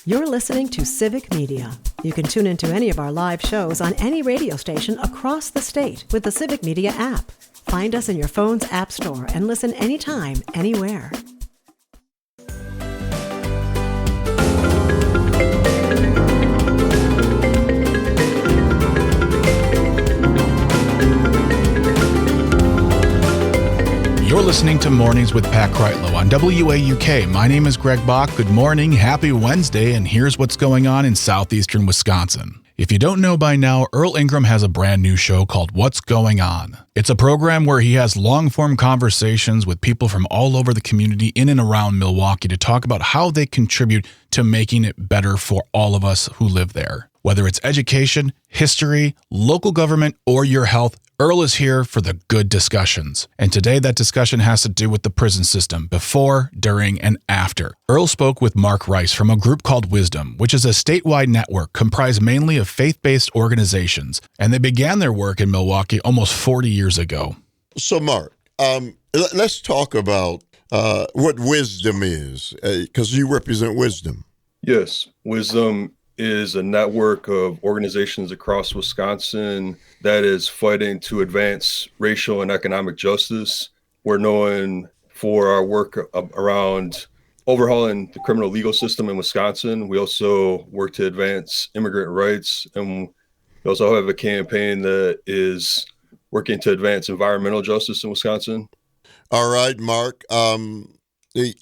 You're listening to Civic Media. You can tune into any of our live shows on any radio station across the state with the Civic Media app. Find us in your phone's app store and listen anytime, anywhere. You're listening to Mornings with Pat Kreitlow on WAUK. My name is Greg Bach. Good morning, happy Wednesday, and here's what's going on in southeastern Wisconsin. If you don't know by now, Earl Ingram has a brand new show called What's Going On. It's a program where he has long-form conversations with people from all over the community in and around Milwaukee to talk about how they contribute to making it better for all of us who live there. Whether it's education, history, local government, or your health, Earl is here for the good discussions. And today that discussion has to do with the prison system before, during, and after. Earl spoke with Mark Rice from a group called Wisdom, which is a statewide network comprised mainly of faith-based organizations. And they began their work in Milwaukee almost 40 years ago. So Mark, let's talk about what Wisdom is, because you represent Wisdom. Yes, Wisdom is a network of organizations across Wisconsin that is fighting to advance racial and economic justice. We're known for our work around overhauling the criminal legal system in Wisconsin. We also work to advance immigrant rights, and we also have a campaign that is working to advance environmental justice in Wisconsin. All right, Mark. The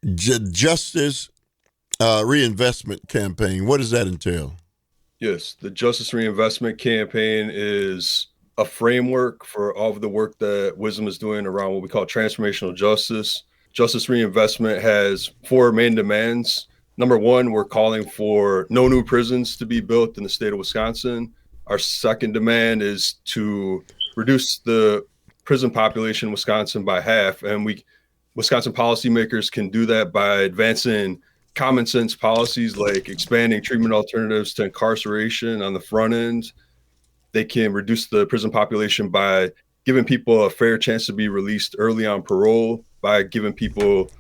Justice Reinvestment Campaign, what does that entail? Yes, the Justice Reinvestment Campaign is a framework for all of the work that Wisdom is doing around what we call transformational justice. Justice Reinvestment has four main demands. Number one, we're calling for no new prisons to be built in the state of Wisconsin. Our second demand is to reduce the prison population in Wisconsin by half. And Wisconsin policymakers can do that by advancing common sense policies like expanding treatment alternatives to incarceration on the front end. They can reduce the prison population by giving people a fair chance to be released early on parole, by giving people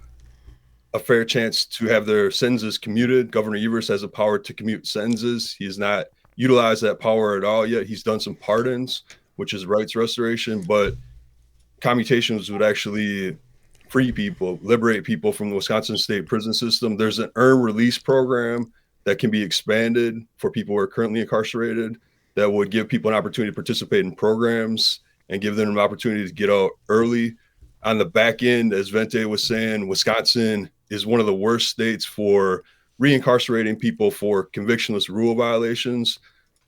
a fair chance to have their sentences commuted. Governor Evers has the power to commute sentences. He has not utilized that power at all yet. He's done some pardons, which is rights restoration, but commutations would actually free people, liberate people from the Wisconsin state prison system. There's an earn release program that can be expanded for people who are currently incarcerated that would give people an opportunity to participate in programs and give them an opportunity to get out early. On the back end, as Vente was saying, Wisconsin is one of the worst states for reincarcerating people for convictionless rule violations.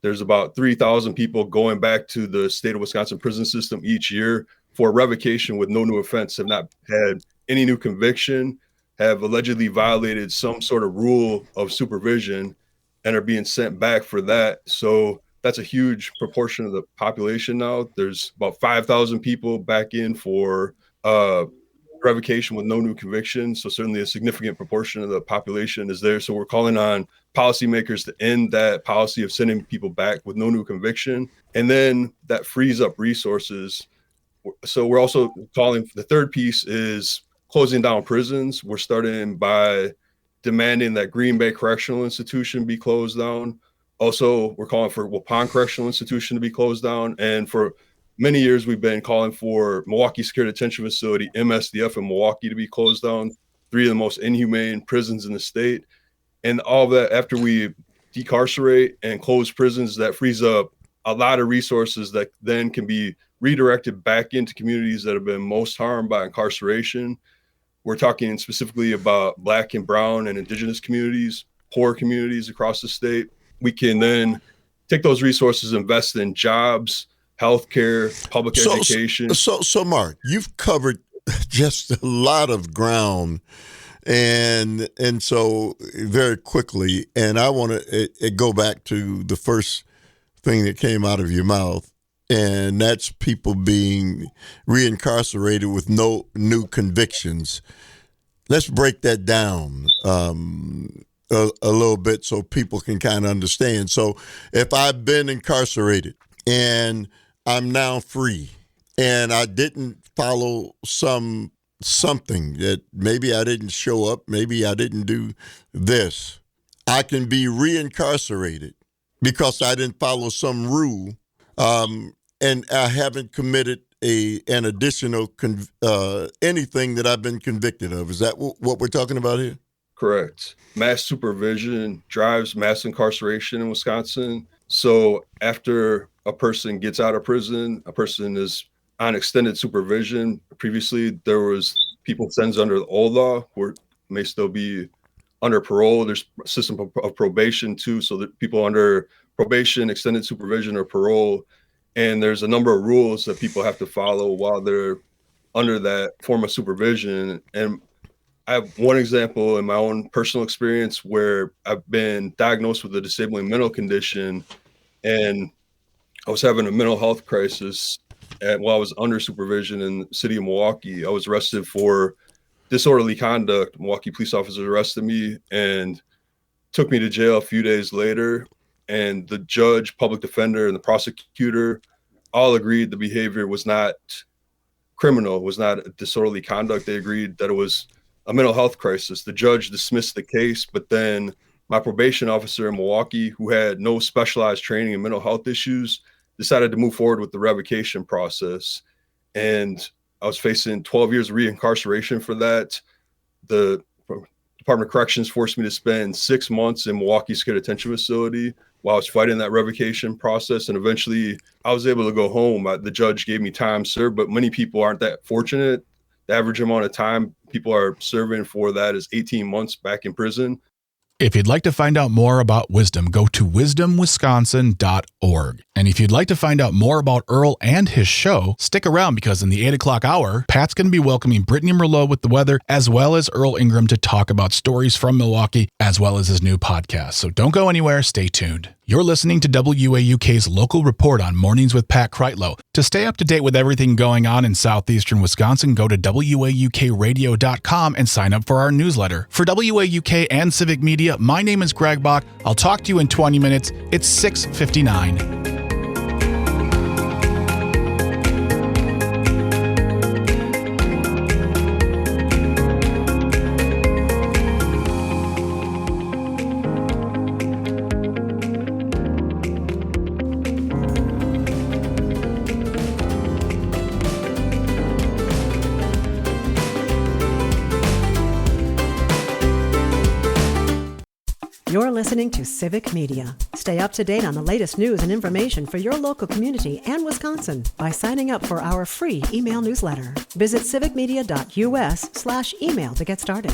There's about 3,000 people going back to the state of Wisconsin prison system each year for revocation with no new offense, have not had any new conviction, have allegedly violated some sort of rule of supervision, and are being sent back for that. So that's a huge proportion of the population now. There's about 5,000 people back in for revocation with no new conviction. So certainly a significant proportion of the population is there. So we're calling on policymakers to end that policy of sending people back with no new conviction. And then that frees up resources. So we're also calling, the third piece is closing down prisons. We're starting by demanding that Green Bay Correctional Institution be closed down. Also, we're calling for Waupun Correctional Institution to be closed down. And for many years, we've been calling for Milwaukee Secure Detention Facility, MSDF in Milwaukee, to be closed down. 3 of the most inhumane prisons in the state. And all of that, after we decarcerate and close prisons, that frees up a lot of resources that then can be redirected back into communities that have been most harmed by incarceration. We're talking specifically about Black and Brown and Indigenous communities, poor communities across the state. We can then take those resources, invest in jobs, healthcare, public education. So Mark, you've covered just a lot of ground, and so very quickly, and I want to go back to the first thing that came out of your mouth, and that's people being reincarcerated with no new convictions. Let's break that down a little bit so people can kind of understand. So if I've been incarcerated and I'm now free and I didn't follow something that maybe I didn't show up, maybe I didn't do this, I can be reincarcerated because I didn't follow some rule, and I haven't committed an additional anything that I've been convicted of. Is that what we're talking about here? Correct. Mass supervision drives mass incarceration in Wisconsin. So after a person gets out of prison, a person is on extended supervision. Previously, there was people sentenced under the old law who may still be under parole. There's a system of probation too, so that people under probation, extended supervision, or parole. And there's a number of rules that people have to follow while they're under that form of supervision. And I have one example in my own personal experience where I've been diagnosed with a disabling mental condition, and I was having a mental health crisis while I was under supervision in the city of Milwaukee. I was arrested for disorderly conduct. Milwaukee police officers arrested me and took me to jail a few days later. And the judge, public defender, and the prosecutor all agreed the behavior was not criminal, was not disorderly conduct. They agreed that it was a mental health crisis. The judge dismissed the case, but then my probation officer in Milwaukee, who had no specialized training in mental health issues, decided to move forward with the revocation process. And I was facing 12 years of reincarceration for that. The Department of Corrections forced me to spend 6 months in Milwaukee Secure Detention Facility while I was fighting that revocation process. And eventually I was able to go home. The judge gave me time served, but many people aren't that fortunate. The average amount of time people are serving for that is 18 months back in prison. If you'd like to find out more about Wisdom, go to wisdomwisconsin.org. And if you'd like to find out more about Earl and his show, stick around because in the 8 o'clock hour, Pat's going to be welcoming Brittany Merlot with the weather, as well as Earl Ingram to talk about stories from Milwaukee, as well as his new podcast. So don't go anywhere. Stay tuned. You're listening to WAUK's local report on Mornings with Pat Kreitlow. To stay up to date with everything going on in southeastern Wisconsin, go to WAUKradio.com and sign up for our newsletter. For WAUK and Civic Media, my name is Greg Bach. I'll talk to you in 20 minutes. It's 6:59. You're listening to Civic Media. Stay up to date on the latest news and information for your local community and Wisconsin by signing up for our free email newsletter. Visit civicmedia.us/email to get started.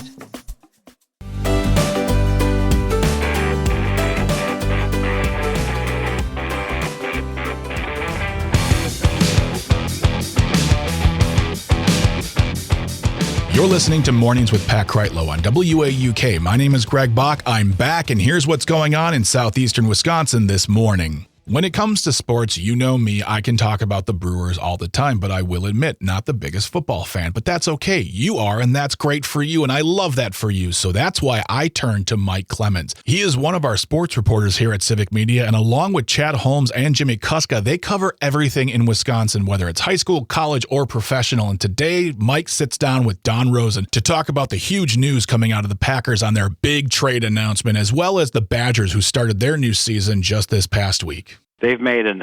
You're listening to Mornings with Pat Kreitlow on WAUK. My name is Greg Bach. I'm back, and here's what's going on in southeastern Wisconsin this morning. When it comes to sports, you know me, I can talk about the Brewers all the time, but I will admit, not the biggest football fan. But that's okay. You are, and that's great for you, and I love that for you. So that's why I turned to Mike Clemens. He is one of our sports reporters here at Civic Media, and along with Chad Holmes and Jimmy Kuska, they cover everything in Wisconsin, whether it's high school, college, or professional. And today, Mike sits down with Don Rosen to talk about the huge news coming out of the Packers on their big trade announcement, as well as the Badgers, who started their new season just this past week. They've made a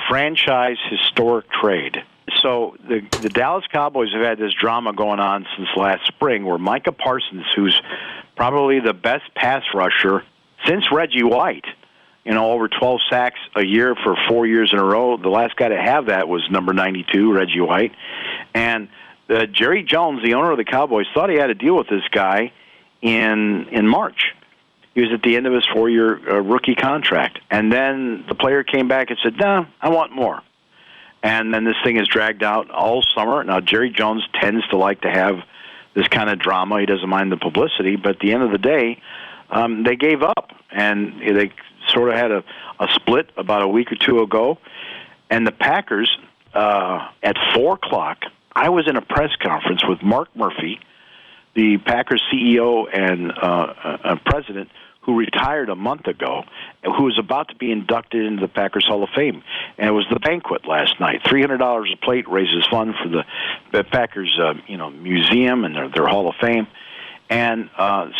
franchise historic trade. So the Dallas Cowboys have had this drama going on since last spring where Micah Parsons, who's probably the best pass rusher since Reggie White, over 12 sacks a year for 4 years in a row. The last guy to have that was number 92, Reggie White. And Jerry Jones, the owner of the Cowboys, thought he had to deal with this guy in March. He was at the end of his 4-year rookie contract. And then the player came back and said, "No, I want more." And then this thing is dragged out all summer. Now, Jerry Jones tends to like to have this kind of drama. He doesn't mind the publicity. But at the end of the day, they gave up. And they sort of had a split about a week or two ago. And the Packers, at 4 o'clock, I was in a press conference with Mark Murphy, the Packers CEO and president, who retired a month ago, who was about to be inducted into the Packers Hall of Fame. And it was the banquet last night. $300 a plate raises funds for the Packers museum and their Hall of Fame. And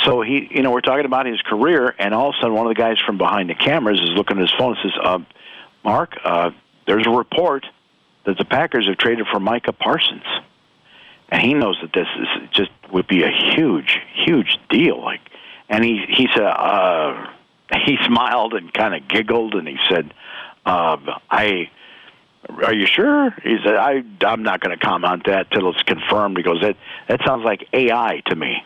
so we're talking about his career, and all of a sudden one of the guys from behind the cameras is looking at his phone and says, Mark, there's a report that the Packers have traded for Micah Parsons. And he knows that this is just would be a huge, huge deal. And he said, he smiled and kind of giggled, and he said, are you sure? He said, I'm not going to comment on that till it's confirmed. He goes, that sounds like AI to me.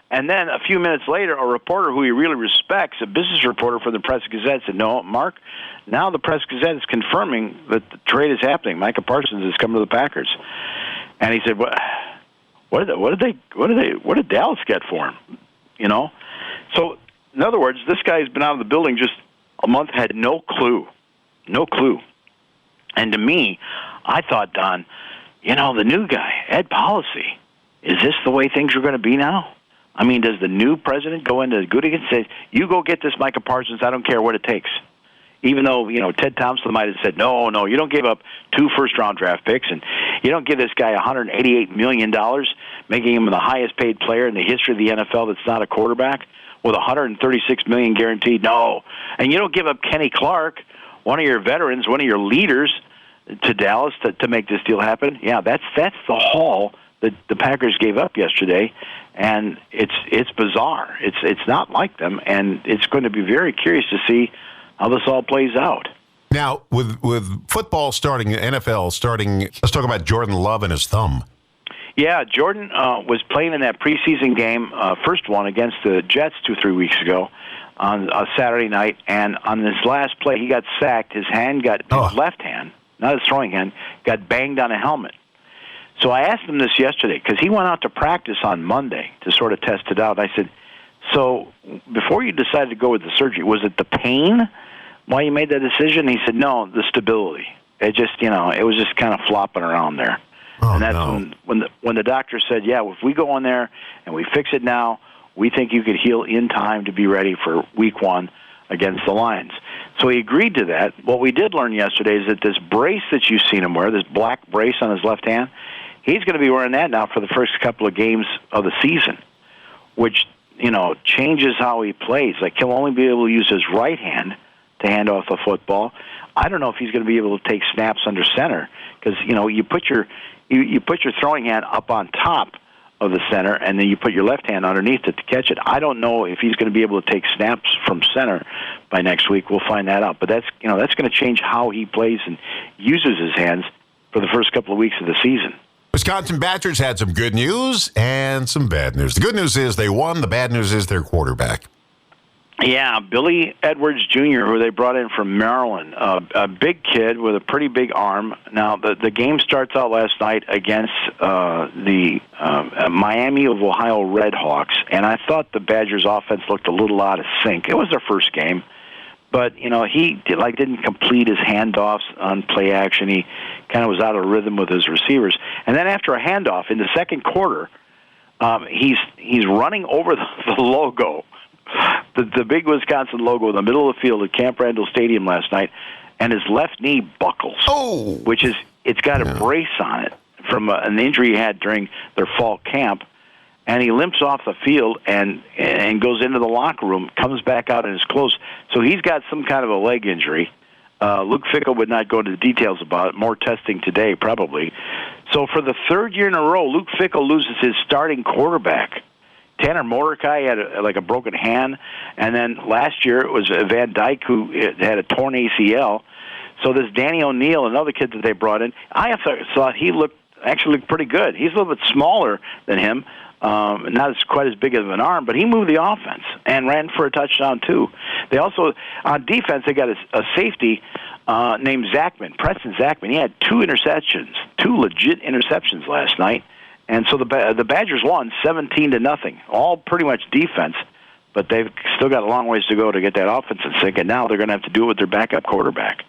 And then a few minutes later, a reporter who he really respects, a business reporter for the Press-Gazette, said, no, Mark, now the Press-Gazette is confirming that the trade is happening. Micah Parsons is coming to the Packers. And he said, what did Dallas get for him? You know? So, in other words, this guy's been out of the building just a month, had no clue. No clue. And to me, I thought, Don, the new guy, Ed Policy, is this the way things are going to be now? I mean, does the new president go into Gooding and say, you go get this Micah Parsons, I don't care what it takes? Even though, Ted Thompson might have said, no, you don't give up 2 first-round draft picks, and you don't give this guy $188 million, making him the highest-paid player in the history of the NFL that's not a quarterback, with $136 million guaranteed. No. And you don't give up Kenny Clark, one of your veterans, one of your leaders, to Dallas to make this deal happen. Yeah, that's the haul that the Packers gave up yesterday, and it's bizarre. It's not like them, and it's going to be very curious to see how this all plays out. Now, with football starting, NFL starting, let's talk about Jordan Love and his thumb. Yeah, Jordan was playing in that preseason game, first one against the Jets 2-3 weeks ago on a Saturday night, and on this last play, he got sacked. His left hand, not his throwing hand, got banged on a helmet. So I asked him this yesterday because he went out to practice on Monday to sort of test it out. I said, so before you decided to go with the surgery, was it the pain why you made that decision? He said, no, the stability. It just, it was just kind of flopping around there. Oh, and that's when the doctor said, yeah, if we go in there and we fix it now, we think you could heal in time to be ready for week 1 against the Lions. So he agreed to that. What we did learn yesterday is that this brace that you've seen him wear, this black brace on his left hand, he's going to be wearing that now for the first couple of games of the season, which, changes how he plays. Like, he'll only be able to use his right hand to hand off the football. I don't know if he's going to be able to take snaps under center because, you put your throwing hand up on top of the center, and then you put your left hand underneath it to catch it. I don't know if he's going to be able to take snaps from center by next week. We'll find that out. But that's going to change how he plays and uses his hands for the first couple of weeks of the season. Wisconsin Badgers had some good news and some bad news. The good news is they won. The bad news is their quarterback. Yeah, Billy Edwards Jr., who they brought in from Maryland, a big kid with a pretty big arm. Now, the game starts out last night against the Miami of Ohio Redhawks, and I thought the Badgers' offense looked a little out of sync. It was their first game, but he didn't complete his handoffs on play action. He kind of was out of rhythm with his receivers. And then after a handoff in the second quarter, he's running over the logo. The big Wisconsin logo in the middle of the field at Camp Randall Stadium last night, and his left knee buckles, it's got a brace on it from an injury he had during their fall camp, and he limps off the field and goes into the locker room, comes back out in his clothes. So he's got some kind of a leg injury. Luke Fickell would not go into the details about it. More testing today, probably. So for the third year in a row, Luke Fickell loses his starting quarterback. Tanner Mordecai had a broken hand, and then last year it was Van Dyke who had a torn ACL. So this Danny O'Neill, another kid that they brought in, I thought he looked pretty good. He's a little bit smaller than him, not quite as big of an arm, but he moved the offense and ran for a touchdown too. They also, on defense, they got a safety named Zachman, Preston Zachman. He had 2 legit interceptions last night. And so the Badgers won 17-0, all pretty much defense, but they've still got a long ways to go to get that offense in sync, and now they're going to have to do it with their backup quarterback.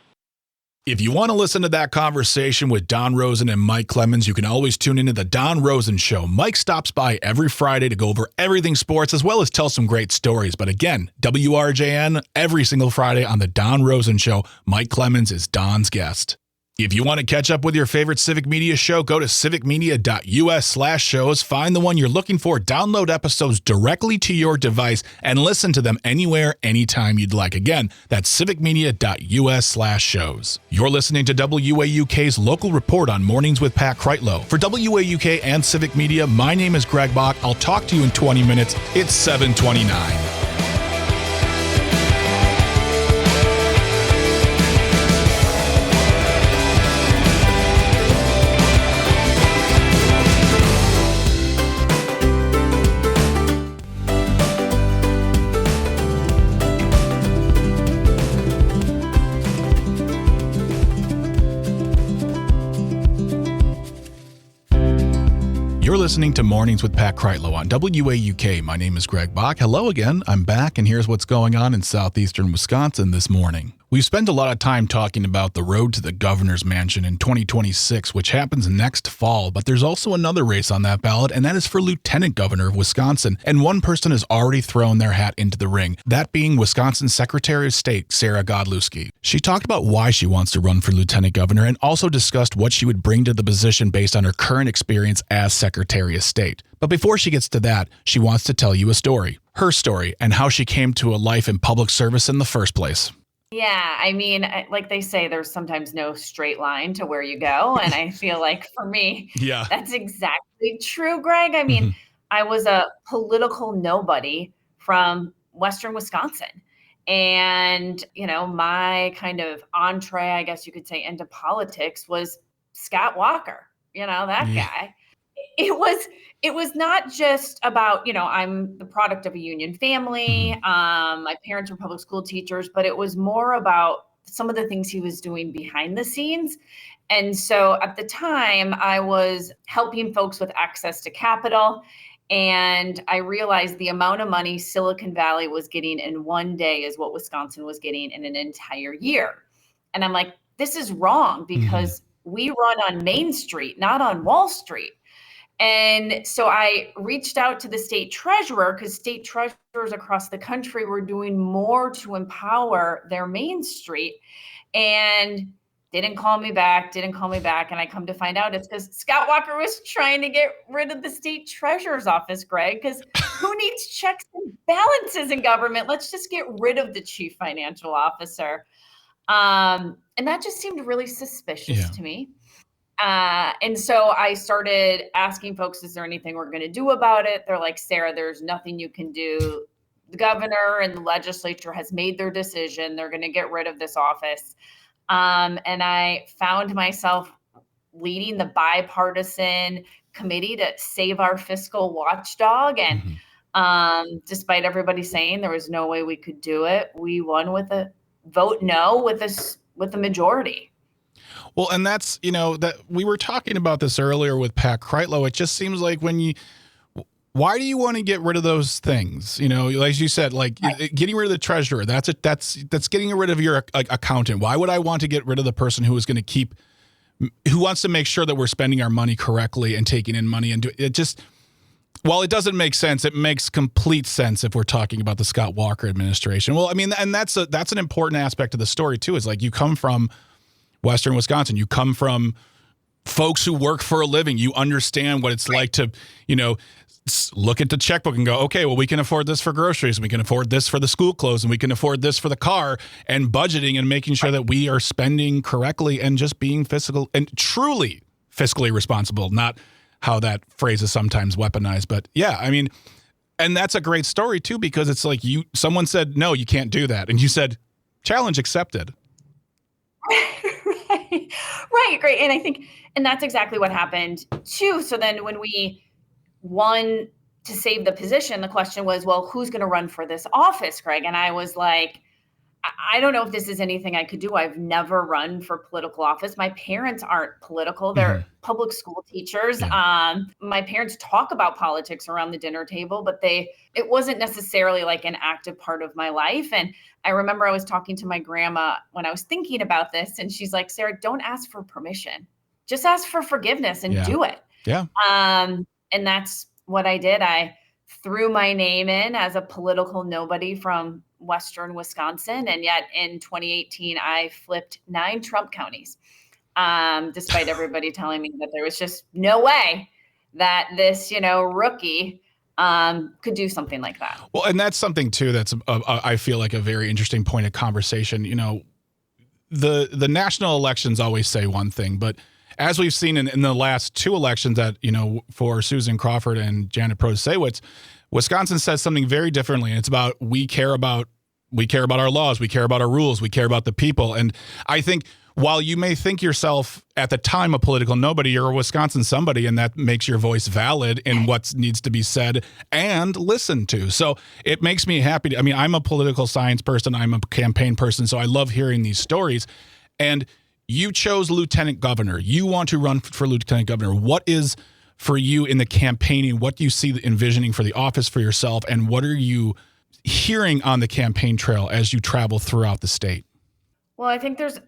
If you want to listen to that conversation with Don Rosen and Mike Clemens, you can always tune into the Don Rosen Show. Mike stops by every Friday to go over everything sports as well as tell some great stories. But again, WRJN every single Friday on the Don Rosen Show. Mike Clemens is Don's guest. If you want to catch up with your favorite Civic Media show, go to civicmedia.us/shows, find the one you're looking for, download episodes directly to your device, and listen to them anywhere, anytime you'd like. Again, that's civicmedia.us/shows. You're listening to WAUK's Local Report on Mornings with Pat Kreitlow. For WAUK and Civic Media, my name is Greg Bach. I'll talk to you in 20 minutes. It's 7:29. You're listening to Mornings with Pat Kreitlow on WAUK. My name is Greg Bach. Hello again. I'm back, and here's what's going on in southeastern Wisconsin this morning. We've spent a lot of time talking about the road to the governor's mansion in 2026, which happens next fall, but there's also another race on that ballot, and that is for lieutenant governor of Wisconsin. And one person has already thrown their hat into the ring, that being Wisconsin Secretary of State Sarah Godlewski. She talked about why she wants to run for lieutenant governor and also discussed what she would bring to the position based on her current experience as Secretary of State. But before she gets to that, she wants to tell you a story, her story, and how she came to a life in public service in the first place. Yeah, I mean, like they say, there's sometimes no straight line to where you go. And I feel like for me, that's exactly true, Greg. I mean, I was a political nobody from Western Wisconsin. And, you know, my kind of entree, I guess you could say, into politics was Scott Walker, you know, that guy. It was not just about, you know, I'm the product of a union family. My parents were public school teachers, but it was more about some of the things he was doing behind the scenes. And so at the time, I was helping folks with access to capital. And I realized the amount of money Silicon Valley was getting in one day is what Wisconsin was getting in an entire year. And I'm like, this is wrong because we run on Main Street, not on Wall Street. And so I reached out to the state treasurer because state treasurers across the country were doing more to empower their Main Street, and didn't call me back. And I come to find out it's because Scott Walker was trying to get rid of the state treasurer's office, Greg, because who needs checks and balances in government? Let's just get rid of the chief financial officer. And that just seemed really suspicious to me. And so I started asking folks, is there anything we're going to do about it? They're like, Sarah, there's nothing you can do. The governor and the legislature has made their decision. They're going to get rid of this office. And I found myself leading the bipartisan committee to save our fiscal watchdog. And despite everybody saying there was no way we could do it, we won with a vote no with a majority. Well, and that's, you know, that we were talking about this earlier with Pat Kreitlow. It just seems like why do you want to get rid of those things? You know, like you said, like getting rid of the treasurer, that's getting rid of your accountant. Why would I want to get rid of the person who wants to make sure that we're spending our money correctly and taking in money and it just, while it doesn't make sense, it makes complete sense if we're talking about the Scott Walker administration. Well, I mean, and that's an important aspect of the story too, is like you come from Western Wisconsin. You come from folks who work for a living. You understand what it's like to, you know, look at the checkbook and go, okay, well, we can afford this for groceries, and we can afford this for the school clothes, and we can afford this for the car, and budgeting and making sure that we are spending correctly and just being fiscal and truly fiscally responsible, not how that phrase is sometimes weaponized. But yeah, I mean, and that's a great story too, because it's like someone said, no, you can't do that. And you said, challenge accepted. Right, great. And I think, and that's exactly what happened too. So then when we won to save the position, the question was, well, who's going to run for this office, Greg? And I was like, I don't know if this is anything I could do. I've never run for political office. My parents aren't political. They're public school teachers. My parents talk about politics around the dinner table, but it wasn't necessarily like an active part of my life. And I remember I was talking to my grandma when I was thinking about this, and she's like, Sarah, don't ask for permission. Just ask for forgiveness and do it. Yeah. And that's what I did. I threw my name in as a political nobody from Western Wisconsin. And yet in 2018, I flipped 9 Trump counties. despite everybody telling me that there was just no way that this, rookie could do something like that. Well, and that's something too that's I feel like a very interesting point of conversation. The national elections always say one thing, but as we've seen in the last two elections that, for Susan Crawford and Janet Protasiewicz, Wisconsin says something very differently. And it's about we care about our laws, we care about our rules, we care about the people. And I think while you may think yourself at the time a political nobody, you're a Wisconsin somebody, and that makes your voice valid in what needs to be said and listened to. So it makes me happy. I'm a political science person. I'm a campaign person. So I love hearing these stories. And you chose lieutenant governor. You want to run for lieutenant governor. What is for you in the campaigning? What do you see envisioning for the office for yourself? And what are you hearing on the campaign trail as you travel throughout the state? Well, I think there's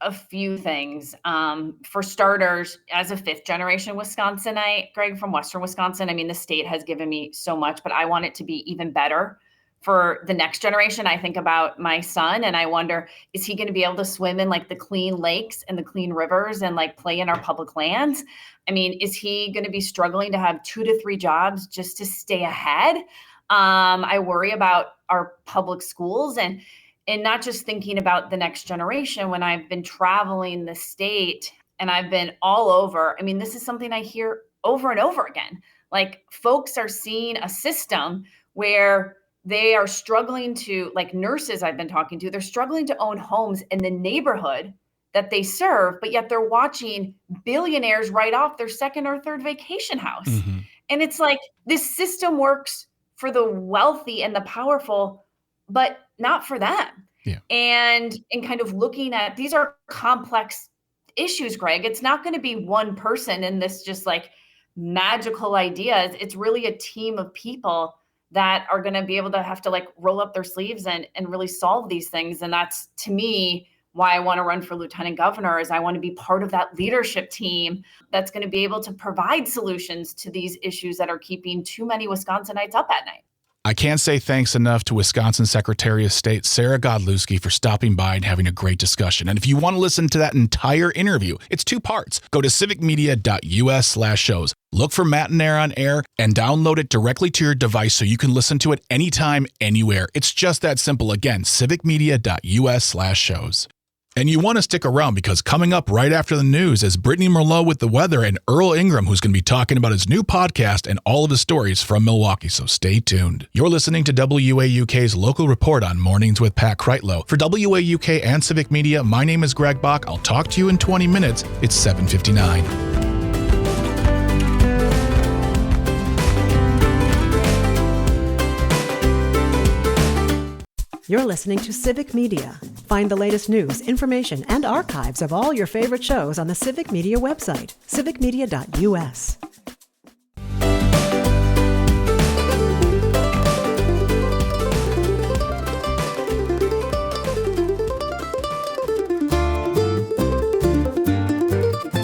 a few things. For starters, as a fifth generation Wisconsinite, Greg, from Western Wisconsin, the state has given me so much, but I want it to be even better for the next generation. I think about my son and I wonder, is he going to be able to swim in like the clean lakes and the clean rivers and like play in our public lands? Is he going to be struggling to have 2 to 3 jobs just to stay ahead? I worry about our public schools and not just thinking about the next generation. When I've been traveling the state and I've been all over, this is something I hear over and over again. Like, folks are seeing a system where they are struggling to, like nurses I've been talking to, they're struggling to own homes in the neighborhood that they serve, but yet they're watching billionaires write off their second or third vacation house. Mm-hmm. And it's like, this system works for the wealthy and the powerful, but not for them. Yeah. And kind of looking at, these are complex issues, Greg. It's not going to be one person in this just like magical ideas. It's really a team of people that are going to be able to have to like roll up their sleeves and really solve these things. And that's, to me, why I want to run for lieutenant governor, is I want to be part of that leadership team that's going to be able to provide solutions to these issues that are keeping too many Wisconsinites up at night. I can't say thanks enough to Wisconsin Secretary of State Sarah Godlewski for stopping by and having a great discussion. And if you want to listen to that entire interview, it's 2 parts. Go to civicmedia.us/shows. Look for Matt and Air on Air and download it directly to your device so you can listen to it anytime, anywhere. It's just that simple. Again, civicmedia.us/shows. And you want to stick around, because coming up right after the news is Brittany Merlot with the weather and Earl Ingram, who's going to be talking about his new podcast and all of his stories from Milwaukee. So stay tuned. You're listening to WAUK's local report on Mornings with Pat Kreitlow. For WAUK and Civic Media, my name is Greg Bach. I'll talk to you in 20 minutes. It's 7:59. You're listening to Civic Media. Find the latest news, information, and archives of all your favorite shows on the Civic Media website, civicmedia.us.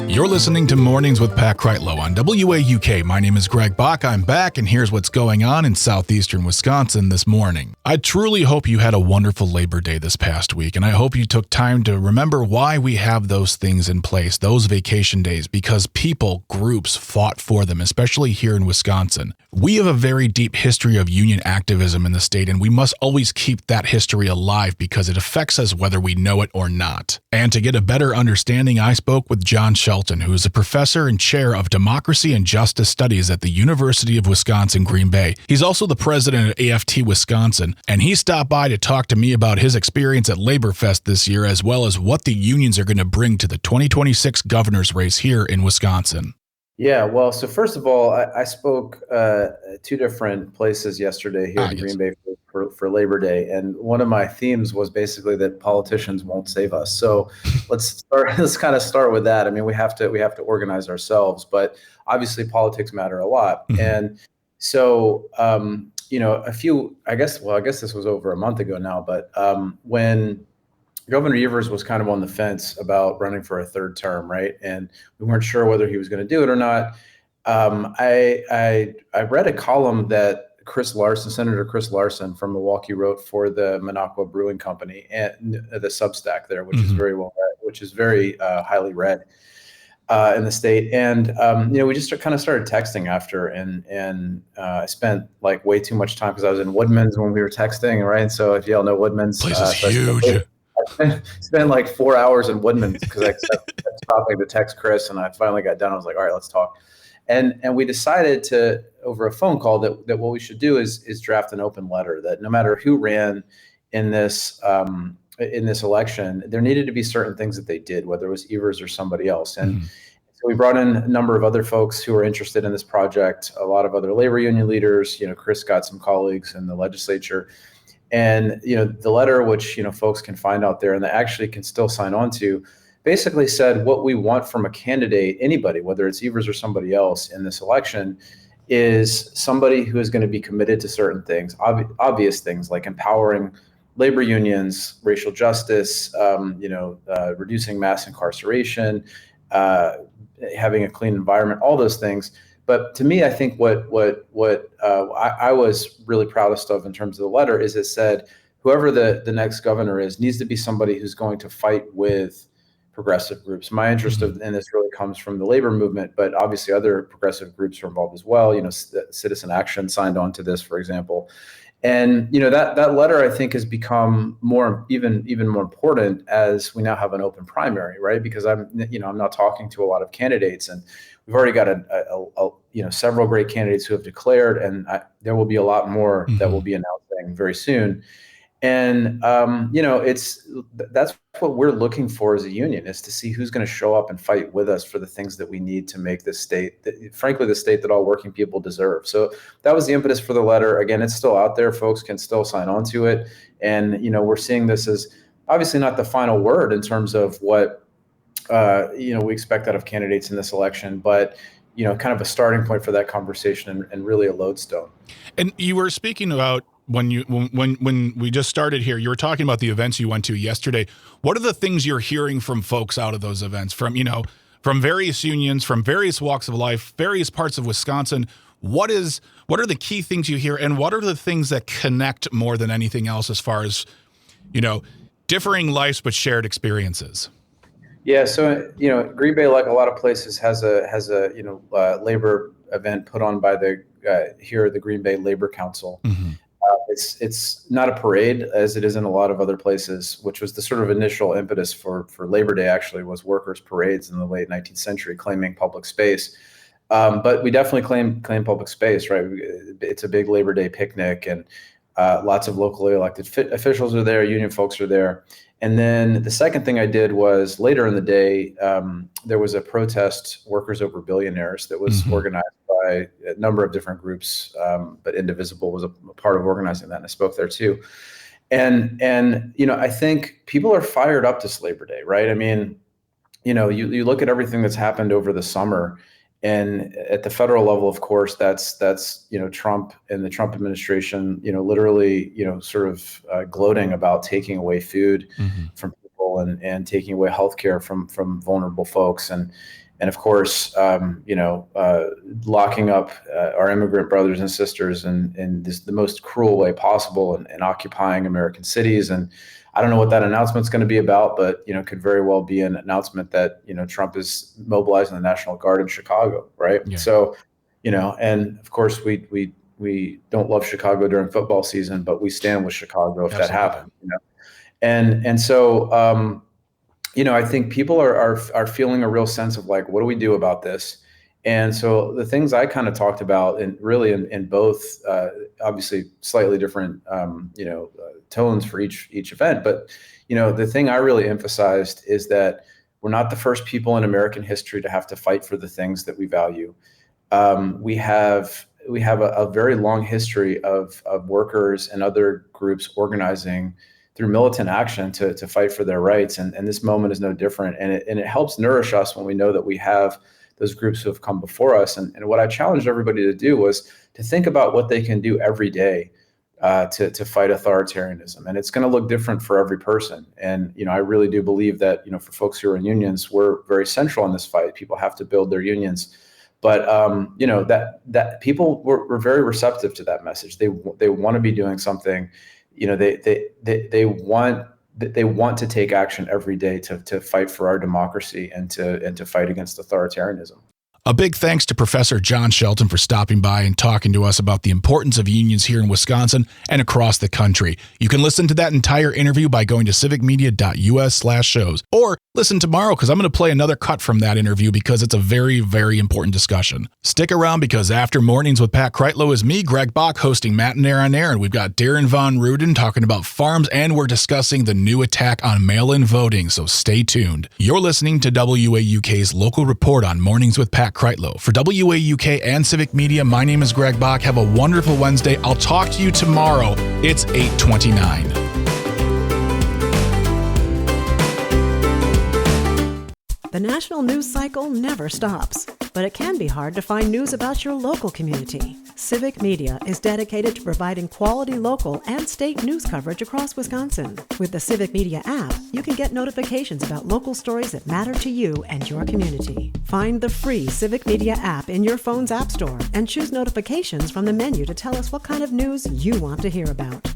You're listening to Mornings with Pat Kreitlow on WAUK. My name is Greg Bach. I'm back, and here's what's going on in southeastern Wisconsin this morning. I truly hope you had a wonderful Labor Day this past week, and I hope you took time to remember why we have those things in place, those vacation days, because people, groups fought for them, especially here in Wisconsin. We have a very deep history of union activism in the state, and we must always keep that history alive because it affects us whether we know it or not. And to get a better understanding, I spoke with John Shelton, who is a professor and chair of Democracy and Justice Studies at the University of Wisconsin-Green Bay. He's also the president of AFT Wisconsin, and he stopped by to talk to me about his experience at Labor Fest this year, as well as what the unions are going to bring to the 2026 governor's race here in Wisconsin. Yeah, well, so first of all, I spoke at 2 different places yesterday here in Green Bay for Labor Day, and one of my themes was basically that politicians won't save us. So let's kind of start with that. I mean, we have to organize ourselves, but obviously politics matter a lot. Mm-hmm. And so I guess this was over a month ago now, but when Governor Evers was kind of on the fence about running for a 3rd term, right? And we weren't sure whether he was going to do it or not. I read a column that Senator Chris Larson from Milwaukee wrote for the Minocqua Brewing Company and the Substack there, which is very well read, which is very highly read in the state. And we just kind of started texting after, and I spent like way too much time because I was in Woodman's when we were texting, right? So if y'all know Woodman's, place is huge. I spent like 4 hours in Woodman's because I kept stopping to text Chris, and I finally got done. I was like, all right, let's talk. And we decided over a phone call that what we should do is draft an open letter that no matter who ran in this election, there needed to be certain things that they did, whether it was Evers or somebody else. And so we brought in a number of other folks who were interested in this project, a lot of other labor union leaders. Chris got some colleagues in the legislature. And, the letter, which, folks can find out there and they actually can still sign on to, basically said what we want from a candidate, anybody, whether it's Evers or somebody else in this election, is somebody who is going to be committed to certain things, obvious things like empowering labor unions, racial justice, reducing mass incarceration, having a clean environment, all those things. But to me, I think what I was really proudest of in terms of the letter is it said, whoever the next governor is needs to be somebody who's going to fight with progressive groups. My interest in this really comes from the labor movement, but obviously other progressive groups are involved as well. Citizen Action signed on to this, for example. And that letter, I think, has become even more important as we now have an open primary, right? Because I'm not talking to a lot of candidates, and we've already got several great candidates who have declared, and there will be a lot more that will be announcing very soon. And that's what we're looking for as a union, is to see who's going to show up and fight with us for the things that we need to make this state, frankly, the state that all working people deserve. So that was the impetus for the letter. Again, it's still out there. Folks can still sign on to it. And, we're seeing this as obviously not the final word in terms of what, we expect out of candidates in this election, but, kind of a starting point for that conversation and really a lodestone. And you were speaking about, when we just started here, you were talking about the events you went to yesterday. What are the things you're hearing from folks out of those events, from various unions, from various walks of life, various parts of Wisconsin? What are the key things you hear, and what are the things that connect more than anything else as far as, differing lives but shared experiences? Yeah, so Green Bay, like a lot of places, has a labor event put on by the Green Bay Labor Council. It's not a parade as it is in a lot of other places, which was the sort of initial impetus for Labor Day. Actually, was workers' parades in the late 19th century, claiming public space. But we definitely claim public space, right? It's a big Labor Day picnic, and lots of locally elected officials are there, union folks are there. And then the second thing I did was later in the day, there was a protest, Workers Over Billionaires, that was organized by a number of different groups, but Indivisible was a part of organizing that, and I spoke there too. And I think people are fired up this Labor Day, right? I mean, you look at everything that's happened over the summer, and at the federal level, of course, that's Trump and the Trump administration, literally, sort of gloating about taking away food from people and taking away healthcare from vulnerable folks, and of course, locking up our immigrant brothers and sisters in the most cruel way possible, and occupying American cities. And I don't know what that announcement's going to be about, but could very well be an announcement that Trump is mobilizing the National Guard in Chicago, right? Yeah. So, and of course we don't love Chicago during football season, but we stand with Chicago if that happens. And so I think people are feeling a real sense of like, what do we do about this? And so the things I kind of talked about, and really in both, obviously slightly different, tones for each event. But, the thing I really emphasized is that we're not the first people in American history to have to fight for the things that we value. We have a very long history of workers and other groups organizing through militant action to fight for their rights. And this moment is no different. And it helps nourish us when we know that we have those groups who have come before us. And what I challenged everybody to do was to think about what they can do every day to fight authoritarianism. And it's going to look different for every person. And, I really do believe that, for folks who are in unions, we're very central in this fight. People have to build their unions. But, that people were very receptive to that message. They want to be doing something. They want they want to take action every day to fight for our democracy and to fight against authoritarianism. A big thanks to Professor John Shelton for stopping by and talking to us about the importance of unions here in Wisconsin and across the country. You can listen to that entire interview by going to civicmedia.us/shows, or listen tomorrow because I'm going to play another cut from that interview because it's a very, very important discussion. Stick around because after Mornings with Pat Kreitlow is me, Greg Bach, hosting Matt and Air on Air, and we've got Darren Von Ruden talking about farms, and we're discussing the new attack on mail-in voting, so stay tuned. You're listening to WAUK's Local Report on Mornings with Pat Kreitlow. For WAUK and Civic Media, my name is Greg Bach. Have a wonderful Wednesday. I'll talk to you tomorrow. It's 8:29. The national news cycle never stops, but it can be hard to find news about your local community. Civic Media is dedicated to providing quality local and state news coverage across Wisconsin. With the Civic Media app, you can get notifications about local stories that matter to you and your community. Find the free Civic Media app in your phone's app store and choose notifications from the menu to tell us what kind of news you want to hear about.